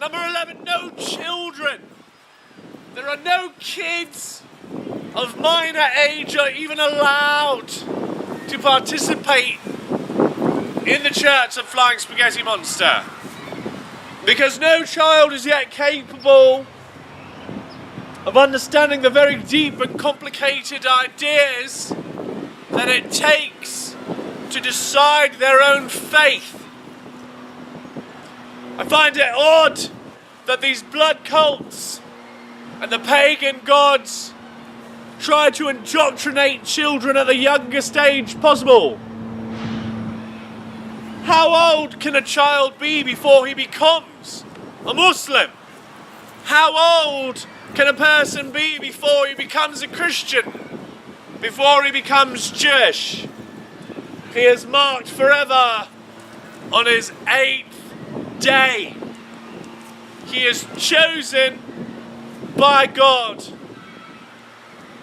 Number 11, no children. There are no kids of minor age are even allowed to participate in the Church of Flying Spaghetti Monster, because no child is yet capable of understanding the very deep and complicated ideas that it takes to decide their own faith. I find it odd that these blood cults and the pagan gods try to indoctrinate children at the youngest age possible. How old can a child be before he becomes a Muslim? How old can a person be before he becomes a Christian? Before he becomes Jewish? He is marked forever on his 8th day. He is chosen by God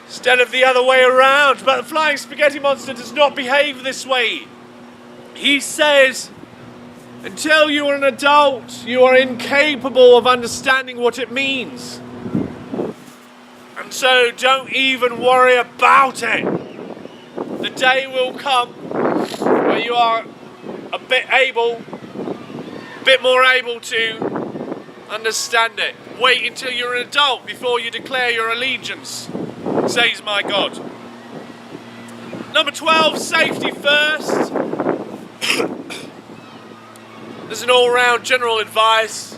instead of the other way around. But the Flying Spaghetti Monster does not behave this way. He says, until you are an adult, you are incapable of understanding what it means. And so don't even worry about it. The day will come where you are a bit more able to understand it. Wait until you're an adult before you declare your allegiance, says my God. Number 12, safety first. There's an all-round general advice.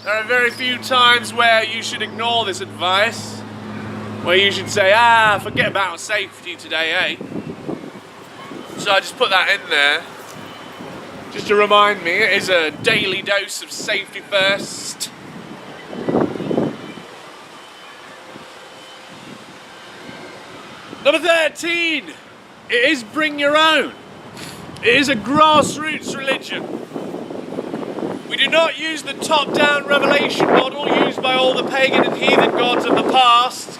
There are very few times where you should ignore this advice, where you should say, forget about safety today, eh? So I just put that in there, just to remind me, it is a daily dose of safety first. Number 13, it is bring your own. It is a grassroots religion. We do not use the top-down revelation model used by all the pagan and heathen gods of the past,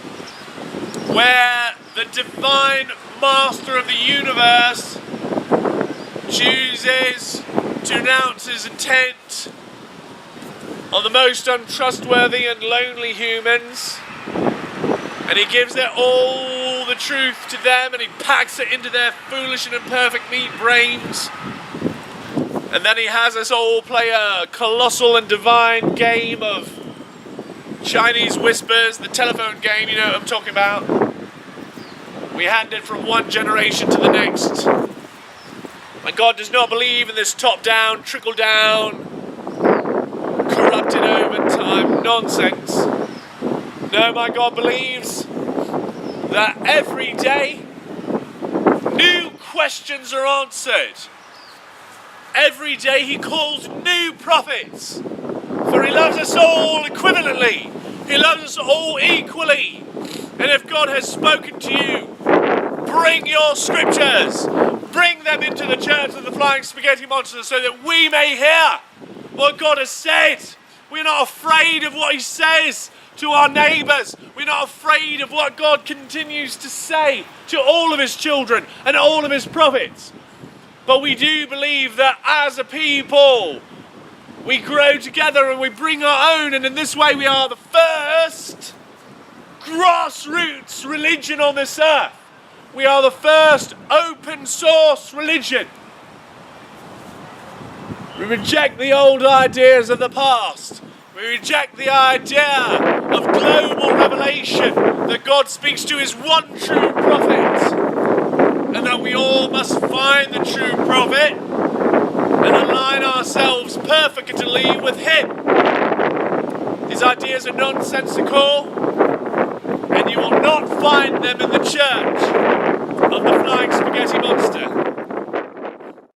where the divine master of the universe chooses to announce his intent on the most untrustworthy and lonely humans, and he gives their all the truth to them, and he packs it into their foolish and imperfect meat brains. And then he has us all play a colossal and divine game of Chinese whispers, the telephone game, you know what I'm talking about. We hand it from one generation to the next. And God does not believe in this top-down, trickle-down, corrupted over time nonsense. No, my God believes that every day new questions are answered. Every day he calls new prophets, for he loves us all equivalently. He loves us all equally. And if God has spoken to you, bring your scriptures. Bring them into the Church of the Flying Spaghetti Monster so that we may hear what God has said. We're not afraid of what he says to our neighbours. We're not afraid of what God continues to say to all of his children and all of his prophets. But we do believe that as a people, we grow together and we bring our own, and in this way we are the first grassroots religion on this earth. We are the first open source religion. We reject the old ideas of the past. We reject the idea of global revelation, that God speaks to his one true prophet, and that we all must find the true prophet and align ourselves perfectly with him. These ideas are nonsensical, and you will not find them in the Church of the Flying Spaghetti Monster.